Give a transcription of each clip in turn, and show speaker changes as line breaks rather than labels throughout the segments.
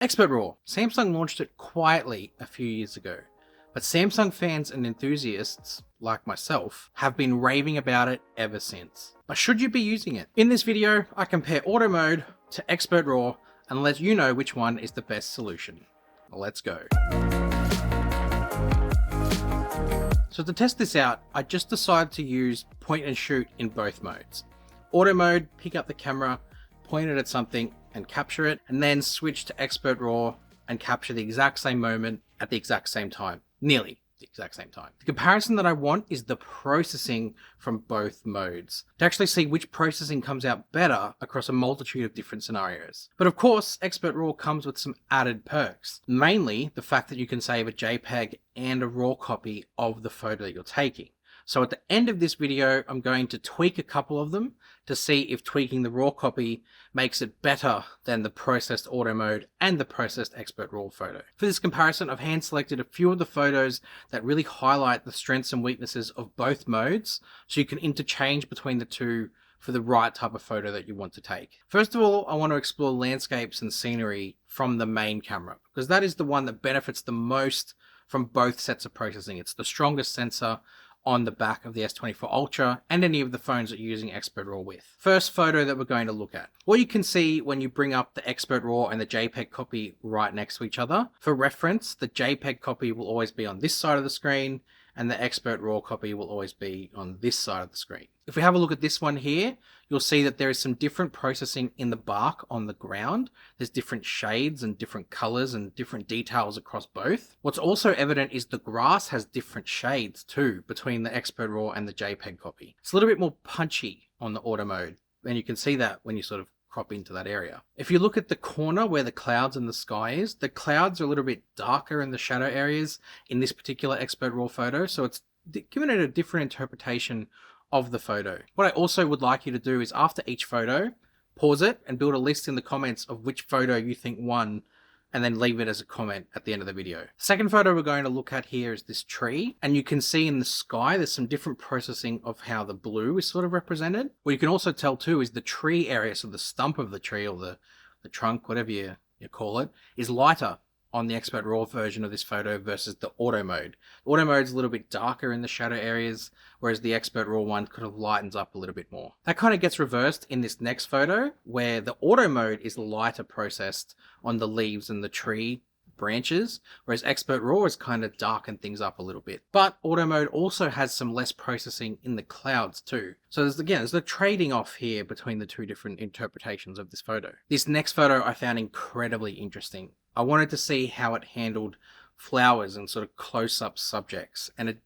ExpertRAW. Samsung launched it quietly a few years ago, but Samsung fans and enthusiasts, like myself, have been raving about it ever since. But should you be using it? In this video, I compare auto mode to ExpertRAW and let you know which one is the best solution. Let's go. So to test this out, I just decided to use point and shoot in both modes. Auto mode, pick up the camera, point it at something and capture it, and then switch to ExpertRAW and capture the exact same moment at the exact same time. Nearly the exact same time. The comparison that I want is the processing from both modes, to actually see which processing comes out better across a multitude of different scenarios. But of course, ExpertRAW comes with some added perks, mainly the fact that you can save a JPEG and a RAW copy of the photo that you're taking. So at the end of this video, I'm going to tweak a couple of them to see if tweaking the RAW copy makes it better than the processed auto mode and the processed ExpertRAW photo. For this comparison, I've hand selected a few of the photos that really highlight the strengths and weaknesses of both modes, so you can interchange between the two for the right type of photo that you want to take. First of all, I want to explore landscapes and scenery from the main camera, because that is the one that benefits the most from both sets of processing. It's the strongest sensor on the back of the S24 Ultra and any of the phones that you're using ExpertRAW with. First photo that we're going to look at. What you can see when you bring up the ExpertRAW and the JPEG copy right next to each other. For reference, the JPEG copy will always be on this side of the screen and the ExpertRAW copy will always be on this side of the screen. If we have a look at this one here, you'll see that there is some different processing in the bark on the ground. There's different shades and different colors and different details across both. What's also evident is the grass has different shades too between the ExpertRAW and the JPEG copy. It's a little bit more punchy on the auto mode, and you can see that when you sort of crop into that area. If you look at the corner where the clouds and the sky is, the clouds are a little bit darker in the shadow areas in this particular ExpertRAW photo, so it's given it a different interpretation of the photo. What I also would like you to do is after each photo, pause it and build a list in the comments of which photo you think won, and then leave it as a comment at the end of the video. The second photo we're going to look at here is this tree, and you can see in the sky there's some different processing of how the blue is sort of represented. What you can also tell too is the tree area, so the stump of the tree or the trunk, whatever you call it, is lighter on the ExpertRAW version of this photo versus the auto mode. The auto mode is a little bit darker in the shadow areas, whereas the ExpertRAW one kind of lightens up a little bit more. That kind of gets reversed in this next photo, where the auto mode is lighter processed on the leaves and the tree branches, whereas ExpertRAW is kind of darkened things up a little bit. But auto mode also has some less processing in the clouds too. So there's the trading off here between the two different interpretations of this photo. This next photo I found incredibly interesting. I wanted to see how it handled flowers and sort of close-up subjects, and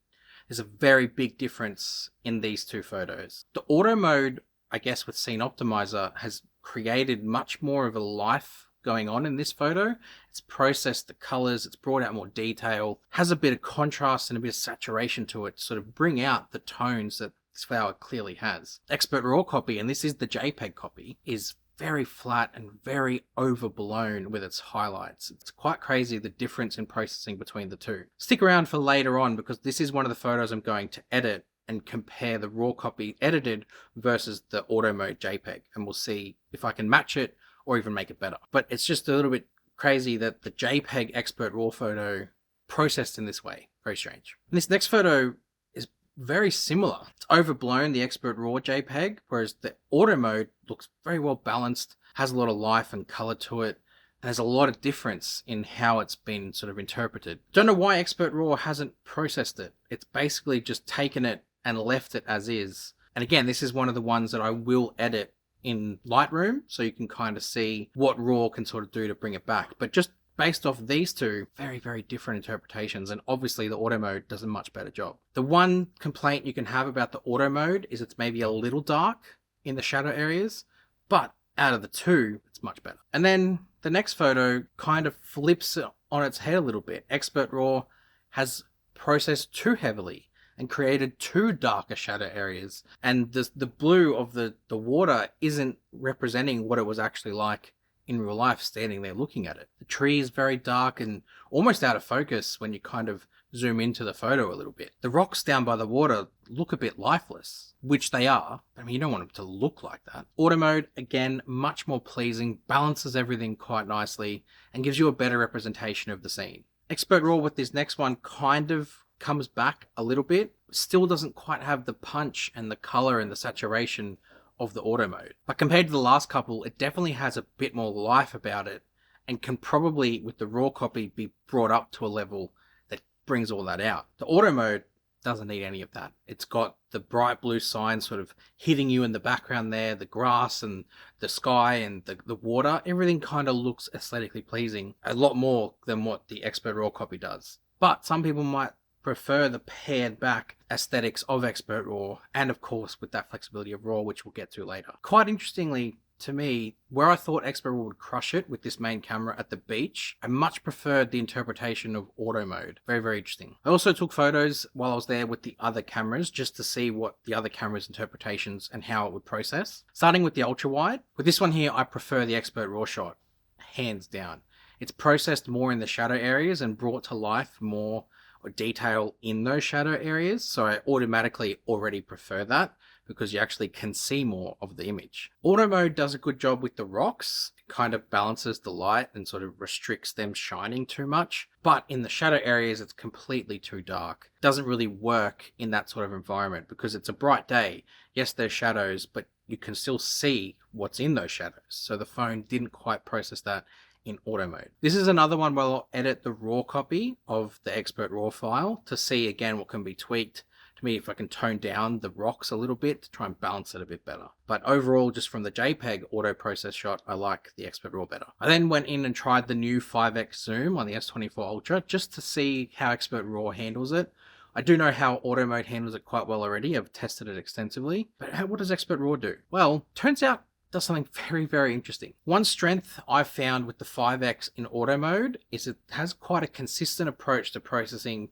there's a very big difference in these two photos. The auto mode, I guess with Scene Optimizer, has created much more of a life going on in this photo. It's processed the colors, it's brought out more detail, has a bit of contrast and a bit of saturation to it to sort of bring out the tones that this flower clearly has. ExpertRAW copy, and this is the JPEG copy, is very flat and very overblown with its highlights. It's quite crazy the difference in processing between the two. Stick around for later on, because this is one of the photos I'm going to edit and compare the RAW copy edited versus the auto mode JPEG, and we'll see if I can match it or even make it better. But it's just a little bit crazy that the JPEG ExpertRAW photo processed in this way. Very strange. And this next photo is very similar. It's overblown, the ExpertRAW JPEG, whereas the auto mode looks very well balanced, has a lot of life and color to it, and there's a lot of difference in how it's been sort of interpreted. Don't know why ExpertRAW hasn't processed it. It's basically just taken it and left it as is. And again, this is one of the ones that I will edit in Lightroom, so you can kind of see what RAW can sort of do to bring it back. But just based off these two, very, very different interpretations, and obviously the auto mode does a much better job. The one complaint you can have about the auto mode is it's maybe a little dark in the shadow areas, but out of the two, it's much better. And then the next photo kind of flips it on its head a little bit. ExpertRAW has processed too heavily and created two darker shadow areas, and the blue of the water isn't representing what it was actually like in real life standing there looking at it. The tree is very dark and almost out of focus when you kind of zoom into the photo a little bit. The rocks down by the water look a bit lifeless, which they are. I mean, you don't want them to look like that. Auto mode, again, much more pleasing, balances everything quite nicely, and gives you a better representation of the scene. ExpertRAW with this next one kind of comes back a little bit, still doesn't quite have the punch and the color and the saturation of the auto mode. But compared to the last couple, it definitely has a bit more life about it, and can probably, with the raw copy, be brought up to a level that brings all that out. The auto mode doesn't need any of that. It's got the bright blue sign sort of hitting you in the background there, the grass and the sky and the water. Everything kind of looks aesthetically pleasing, a lot more than what the ExpertRAW copy does. But some people might prefer the pared back aesthetics of ExpertRAW, and of course with that flexibility of RAW, which we'll get to later. Quite interestingly, to me, where I thought ExpertRAW would crush it with this main camera at the beach, I much preferred the interpretation of auto mode. Very, very interesting. I also took photos while I was there with the other cameras just to see what the other camera's interpretations and how it would process. Starting with the ultra wide. With this one here, I prefer the ExpertRAW shot, hands down. It's processed more in the shadow areas and brought to life more detail in those shadow areas, so I automatically already prefer that because you actually can see more of the image. Auto mode does a good job with the rocks. It kind of balances the light and sort of restricts them shining too much, but in the shadow areas it's completely too dark. It doesn't really work in that sort of environment because it's a bright day. Yes, there's shadows, but you can still see what's in those shadows, so the phone didn't quite process that in auto mode. This is another one where I'll edit the raw copy of the ExpertRAW file to see again what can be tweaked. To me, if I can tone down the rocks a little bit to try and balance it a bit better. But overall, just from the JPEG auto process shot, I like the ExpertRAW better. I then went in and tried the new 5x zoom on the S24 Ultra just to see how ExpertRAW handles it. I do know how auto mode handles it quite well already. I've tested it extensively. But what does ExpertRAW do? Well, turns out does something very, very interesting. One strength I've found with the 5x in auto mode is it has quite a consistent approach to processing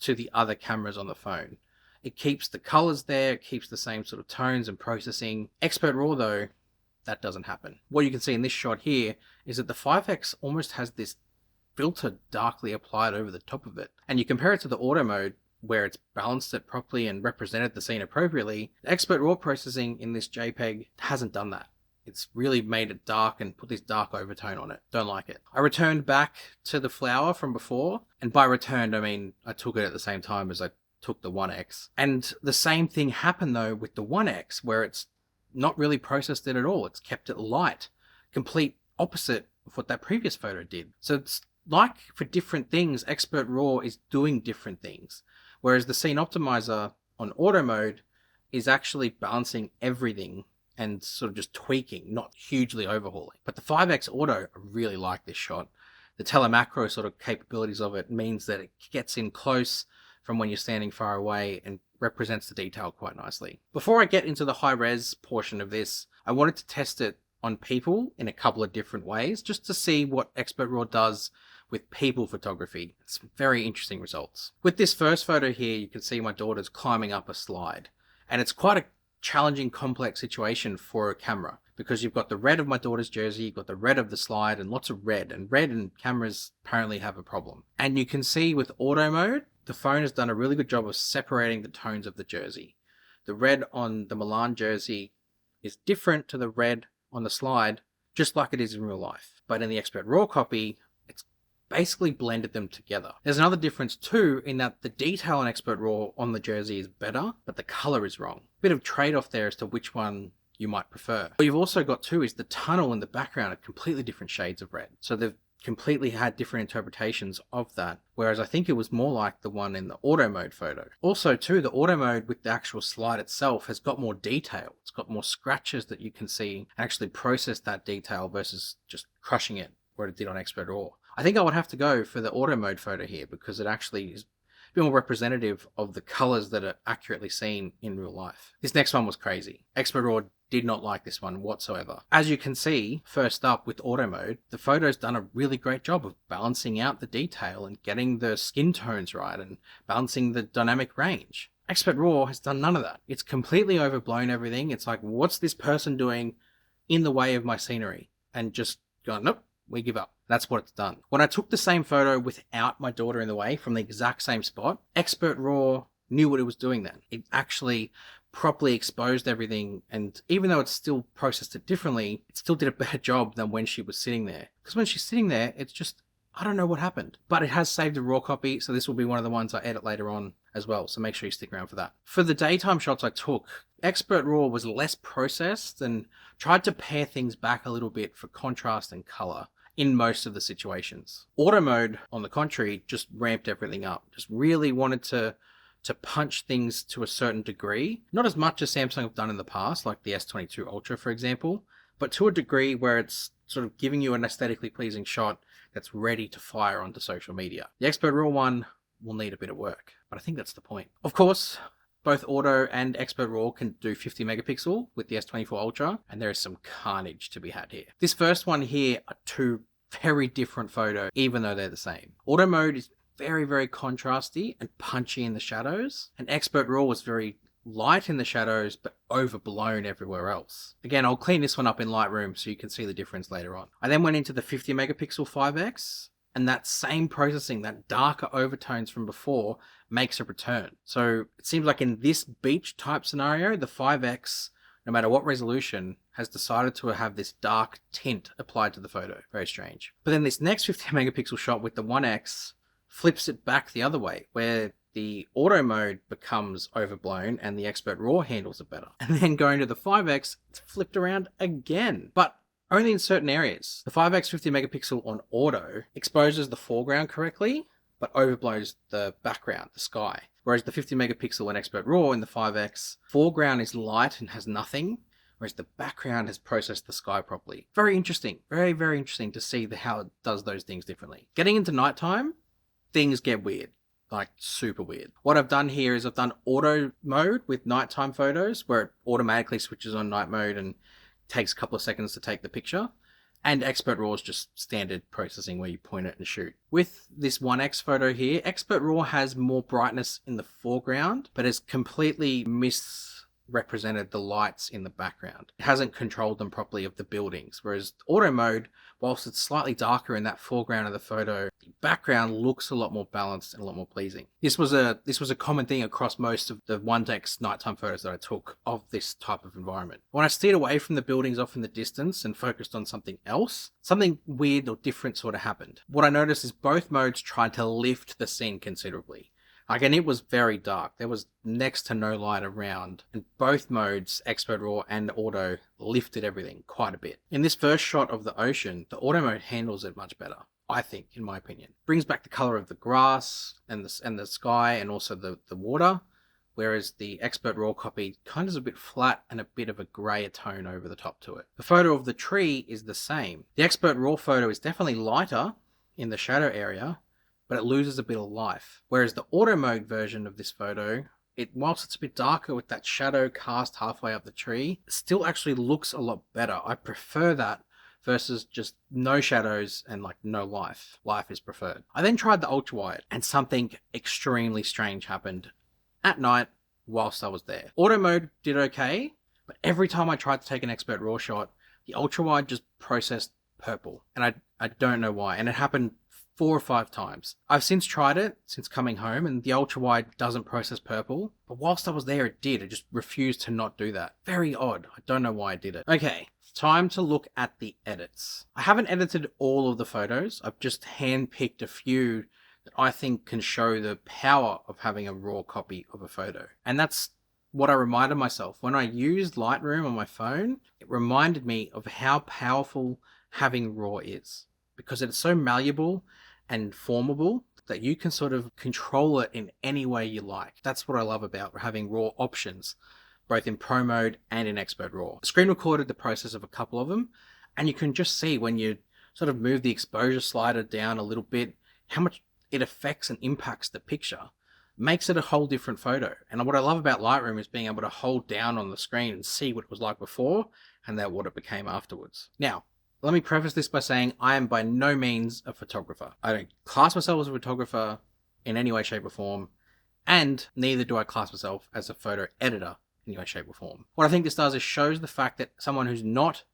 to the other cameras on the phone. It keeps the colors there, it keeps the same sort of tones and processing. ExpertRAW though, that doesn't happen. What you can see in this shot here is that the 5x almost has this filter darkly applied over the top of it. And you compare it to the auto mode where it's balanced it properly and represented the scene appropriately. The ExpertRAW processing in this JPEG hasn't done that. It's really made it dark and put this dark overtone on it. Don't like it. I returned back to the flower from before. And by returned, I mean I took it at the same time as I took the 1x. And the same thing happened though with the 1x, where it's not really processed it at all. It's kept it light. Complete opposite of what that previous photo did. So it's like for different things, ExpertRAW is doing different things. Whereas the scene optimizer on auto mode is actually balancing everything and sort of just tweaking, not hugely overhauling. But the 5x auto, I really like this shot. The telemacro sort of capabilities of it means that it gets in close from when you're standing far away and represents the detail quite nicely. Before I get into the high res portion of this, I wanted to test it on people in a couple of different ways, just to see what ExpertRAW does with people photography. It's very interesting results. With this first photo here, you can see my daughter's climbing up a slide, and it's quite a challenging, complex situation for a camera because you've got the red of my daughter's jersey, you've got the red of the slide, and lots of red. And red and cameras apparently have a problem. And you can see with auto mode, the phone has done a really good job of separating the tones of the jersey. The red on the Milan jersey is different to the red on the slide, just like it is in real life. But in the ExpertRAW copy, it's basically blended them together. There's another difference too, in that the detail on ExpertRAW on the jersey is better, but the color is wrong. Bit of trade-off there as to which one you might prefer. What you've also got too is the tunnel in the background are completely different shades of red. So they've completely had different interpretations of that, whereas I think it was more like the one in the auto mode photo. Also too, the auto mode with the actual slide itself has got more detail. It's got more scratches that you can see and actually process that detail versus just crushing it where it did on ExpertRAW. I think I would have to go for the auto mode photo here because it actually is a bit more representative of the colors that are accurately seen in real life. This next one was crazy. ExpertRAW did not like this one whatsoever. As you can see, first up with auto mode, the photo's done a really great job of balancing out the detail and getting the skin tones right and balancing the dynamic range. ExpertRAW has done none of that. It's completely overblown everything. It's like, what's this person doing in the way of my scenery? And just gone, nope, we give up. That's what it's done. When I took the same photo without my daughter in the way from the exact same spot, ExpertRAW knew what it was doing then. It actually properly exposed everything, and even though it still processed it differently, it still did a better job than when she was sitting there. Because when she's sitting there, it's just, I don't know what happened. But it has saved a raw copy, so this will be one of the ones I edit later on as well, so make sure you stick around for that. For the daytime shots I took, ExpertRAW was less processed and tried to pare things back a little bit for contrast and color in most of the situations. Auto mode, on the contrary, just ramped everything up. Just really wanted to punch things to a certain degree. Not as much as Samsung have done in the past, like the S22 Ultra, for example, but to a degree where it's sort of giving you an aesthetically pleasing shot that's ready to fire onto social media. The ExpertRAW one will need a bit of work, but I think that's the point. Of course, both Auto and ExpertRAW can do 50 megapixel with the S24 Ultra, and there is some carnage to be had here. This first one here are two very different photos, even though they're the same. Auto mode is very, very contrasty and punchy in the shadows, and ExpertRAW was very light in the shadows but overblown everywhere else. Again, I'll clean this one up in Lightroom so you can see the difference later on. I then went into the 50 megapixel 5x, and that same processing, that darker overtones from before, makes a return. So it seems like in this beach type scenario, the 5x, no matter what resolution, has decided to have this dark tint applied to the photo. Very strange. But then this next 50 megapixel shot with the 1x flips it back the other way, where the auto mode becomes overblown and the ExpertRAW handles it better. And then going to the 5x, it's flipped around again, but only in certain areas. The 5x 50 megapixel on auto exposes the foreground correctly, but overblows the background, the sky. Whereas the 50 megapixel on ExpertRAW in the 5x, foreground is light and has nothing, whereas the background has processed the sky properly. Very interesting. Very, very interesting to see how it does those things differently. Getting into nighttime, things get weird. Like super weird. What I've done here is I've done auto mode with nighttime photos where it automatically switches on night mode and takes a couple of seconds to take the picture. And ExpertRAW is just standard processing where you point it and shoot. With this 1x photo here, ExpertRAW has more brightness in the foreground, but has completely misrepresented the lights in the background. It hasn't controlled them properly of the buildings, whereas auto mode, whilst it's slightly darker in that foreground of the photo, the background looks a lot more balanced and a lot more pleasing. This was a common thing across most of the 1x nighttime photos that I took of this type of environment. When I steered away from the buildings off in the distance and focused on something else, something weird or different sort of happened. What I noticed is both modes tried to lift the scene considerably. Again, it was very dark. There was next to no light around, and both modes, ExpertRAW and Auto, lifted everything quite a bit. In this first shot of the ocean, the Auto mode handles it much better, I think, in my opinion. Brings back the color of the grass and the sky and also the water, whereas the ExpertRAW copy kind of is a bit flat and a bit of a grayer tone over the top to it. The photo of the tree is the same. The ExpertRAW photo is definitely lighter in the shadow area, but it loses a bit of life. Whereas the auto mode version of this photo, whilst it's a bit darker with that shadow cast halfway up the tree, it still actually looks a lot better. I prefer that versus just no shadows and like no life. Life is preferred. I then tried the ultra wide and something extremely strange happened at night whilst I was there. Auto mode did okay, but every time I tried to take an ExpertRAW shot, the ultra wide just processed purple. And I don't know why. And it happened 4 or 5 times. I've since tried it since coming home, and the ultra wide doesn't process purple, but whilst I was there it did. It just refused to not do that. Very odd. I don't know why I did it. Okay, time to look at the edits. I haven't edited all of the photos. I've just handpicked a few that I think can show the power of having a raw copy of a photo. And that's what I reminded myself. When I used Lightroom on my phone, it reminded me of how powerful having raw is, because it's so malleable and formable that you can sort of control it in any way you like. That's what I love about having raw options, both in Pro mode and in ExpertRAW. I screen recorded the process of a couple of them, and you can just see when you sort of move the exposure slider down a little bit, how much it affects and impacts the picture. Makes it a whole different photo. And what I love about Lightroom is being able to hold down on the screen and see what it was like before and then what it became afterwards. Now, let me preface this by saying I am by no means a photographer. I don't class myself as a photographer in any way, shape or form, and neither do I class myself as a photo editor in any way, shape or form. What I think this does is shows the fact that someone who's not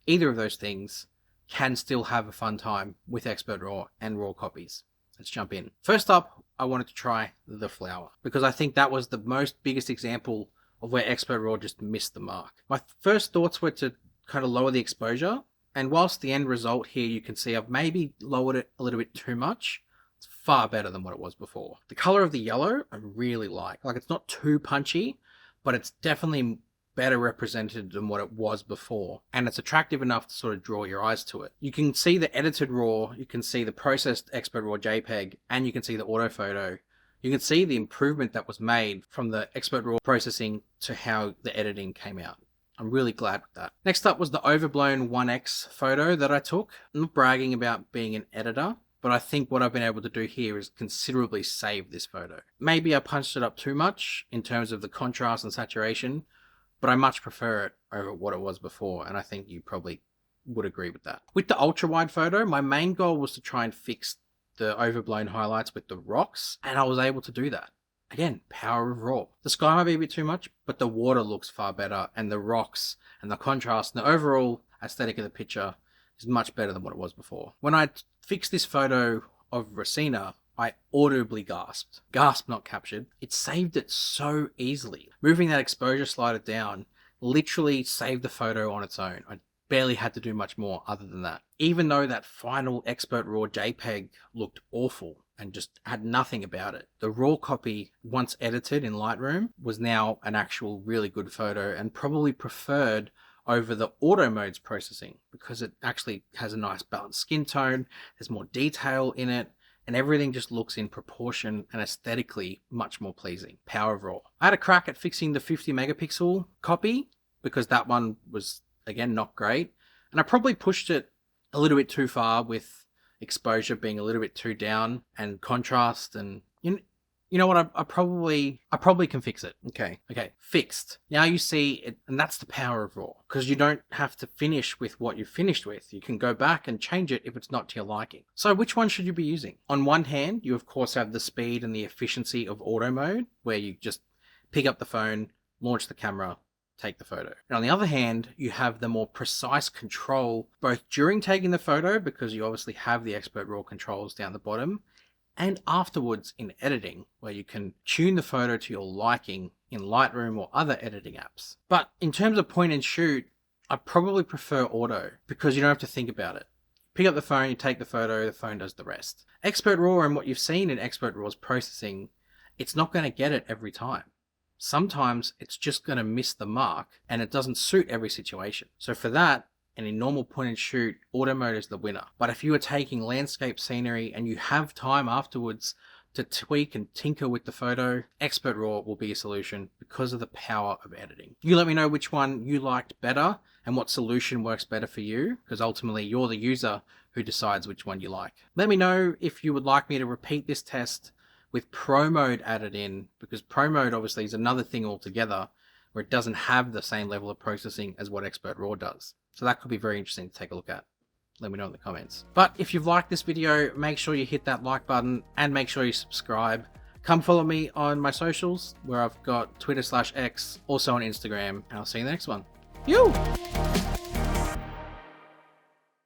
either of those things can still have a fun time with ExpertRAW and raw copies. Let's jump in. First up, I wanted to try the flower because I think that was the biggest example of where ExpertRAW just missed the mark. My first thoughts were to kind of lower the exposure, and whilst the end result here you can see I've maybe lowered it a little bit too much, it's far better than what it was before. The color of the yellow I really like it's not too punchy, but it's definitely better represented than what it was before, and it's attractive enough to sort of draw your eyes to it. You can see the edited RAW, you can see the processed ExpertRAW JPEG, and you can see the autophoto. You can see the improvement that was made from the ExpertRAW processing to how the editing came out. I'm really glad with that. Next up was the overblown 1x photo that I took. I'm not bragging about being an editor, but I think what I've been able to do here is considerably save this photo. Maybe I punched it up too much in terms of the contrast and saturation, but I much prefer it over what it was before, and I think you probably would agree with that. With the ultra wide photo, my main goal was to try and fix the overblown highlights with the rocks, and I was able to do that. Again, power of RAW. The sky might be a bit too much, but the water looks far better, and the rocks and the contrast and the overall aesthetic of the picture is much better than what it was before. When I fixed this photo of Racina, I audibly gasped. Gasp, not captured. It saved it so easily. Moving that exposure slider down literally saved the photo on its own. I barely had to do much more other than that. Even though that final ExpertRAW JPEG looked awful and just had nothing about it, the raw copy, once edited in Lightroom, was now an actual really good photo and probably preferred over the auto modes processing because it actually has a nice balanced skin tone, there's more detail in it, and everything just looks in proportion and aesthetically much more pleasing. Power of RAW. I had a crack at fixing the 50 megapixel copy because that one was, again, not great. And I probably pushed it a little bit too far with exposure being a little bit too down and contrast, and you know what, I probably can fix it. Okay, fixed. Now you see it, and that's the power of RAW, because you don't have to finish with what you finished with. You can go back and change it if it's not to your liking. So which one should you be using? On one hand, you of course have the speed and the efficiency of auto mode, where you just pick up the phone, launch the camera, take the photo. And on the other hand, you have the more precise control, both during taking the photo, because you obviously have the ExpertRAW controls down the bottom, and afterwards in editing, where you can tune the photo to your liking in Lightroom or other editing apps. But in terms of point and shoot, I probably prefer auto because you don't have to think about it. Pick up the phone, you take the phone does the rest. ExpertRAW, and what you've seen in ExpertRAW's processing, it's not going to get it every time. Sometimes it's just going to miss the mark and it doesn't suit every situation. So for that, and in normal point and shoot, auto mode is the winner. But if you are taking landscape scenery and you have time afterwards to tweak and tinker with the photo, ExpertRAW will be a solution because of the power of editing. You let me know which one you liked better and what solution works better for you, because ultimately you're the user who decides which one you like. Let me know if you would like me to repeat this test with Pro Mode added in, because Pro Mode obviously is another thing altogether where it doesn't have the same level of processing as what ExpertRAW does. So that could be very interesting to take a look at. Let me know in the comments. But if you've liked this video, make sure you hit that like button and make sure you subscribe. Come follow me on my socials, where I've got Twitter/X, also on Instagram, and I'll see you in the next one. You!